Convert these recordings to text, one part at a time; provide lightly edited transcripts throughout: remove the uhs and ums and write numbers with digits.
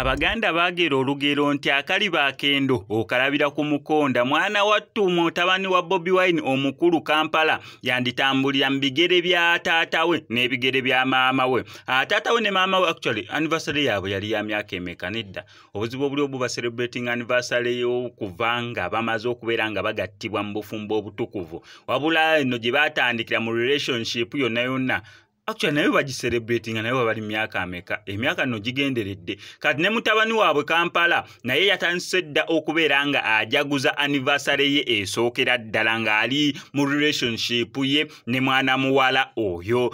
Abaganda bagera olugero nti akaliba akendo okalabira ku mukonda. Mwana wattu mutabani wa Bobi Wine omukulu Kampala yanditambulira mu bigere bya taata we n'ebigere bya maama we. Taata we ne maama we actually anniversary yaabwe yali ya myaka emeka nedda. Obuzibu obuli obu ba celebrating anniversary okuvanga bamaze okubeera nga bagattibwa mu bufumbo obutukuvu. Wabula eno gye batandikira mu relationship yonna yonna. Actually nayo bagi-celebrating nayo bali myaka ameka. Emyaka no gigenderedde. Kati ne mutabani waabwe Kampala naye yatandise dda okubeera nga ajaguza anniversary ye esookera ddala nga ali mu relationship ye ne mwana muwala oyo.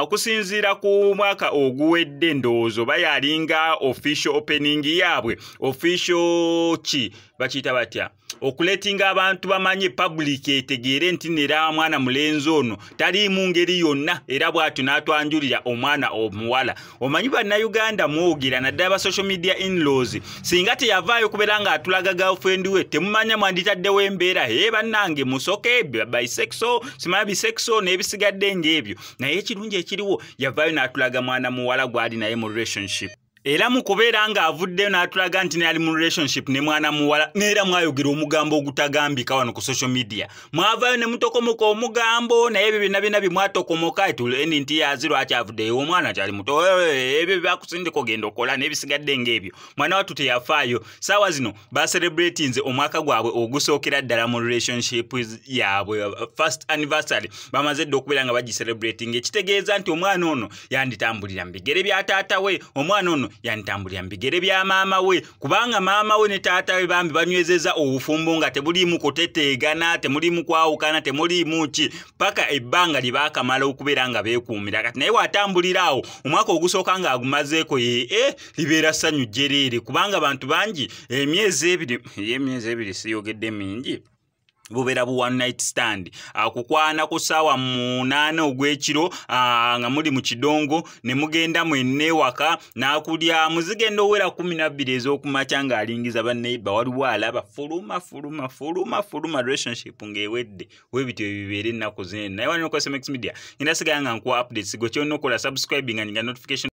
Okusinziira ku mwaka oguwedde ndowoozo bayalinga official opening yaabwe. Official ki bakiyita batya? Okuletinga abantu bamanye public etegeere nti nera mwana mulenzi ono tali mu ngeri yonna era bw'atyo n'atwanjulira omwana omuwala. Omanyi bannayuganda mwogira naddala ba social media in-laws singa teyavaayo kubeera nga atulaga girlfriend we temumanya mwanditaddewo embeera bannange musoke bisexual simanya bisexual n'ebisigadde ng'ebyo naye ekirungi ekiriwo yavaayo n'atulaga mwana muwala gw'ali naye mu relationship. Era mu kubeera nga avuddeyo n'atulaga nti ali mu relationship ne mwana muwala neera mwayogera omugambo ogutagambika wano ku social media. Mwavaayo ne mutokomoka omugambo naye ebyo byonna bye mwatokomoka etulendi nti yazi lwaki avuddeyo omwana kyali muto ebyo byakusindika ogenda okola n'ebisigadde ng'ebyo. Mwana wattu teyafaayo. Saawa zino ba-celebratinze omwaka gwabwe ogusookera ddala mu relationship yaabwe. First anniversary bamaze dda okubeera nga bagi-celebrating ekitegeeza nti omwana ono yanditambulira mu bigere bya taata we. Omwana ono yantambulira mu bigere bya maama we kubanga maama we ne taata we bambi banywezeza obufumbo nga tebuliimu kuteteegana temuliimu kwawukana temuliimu ki paka ebbanga lye baakamala okubeera nga beekuumira. Kati naye watambulira awo omwaka ogusooka nga agumazeeko libeera ssanyu jjereere kubanga abantu bangi emyezi ebiri siyogedde mingi bubeera bu one night stand akukwana ku ssaawa 8 ogw'ekiro nga muli mu kidongo ne mugenda mwenna ewaka n'akulya muzigenda owera 12 ez'okumakya ng'alingiza banneiba waliwo alaba fuluma relationship ng'ewedde webityo bibeera ennaku zino naye wano ku SMX Media ngenda sigala nga nkuwa updates gwe kyonna okola subscribing nga notification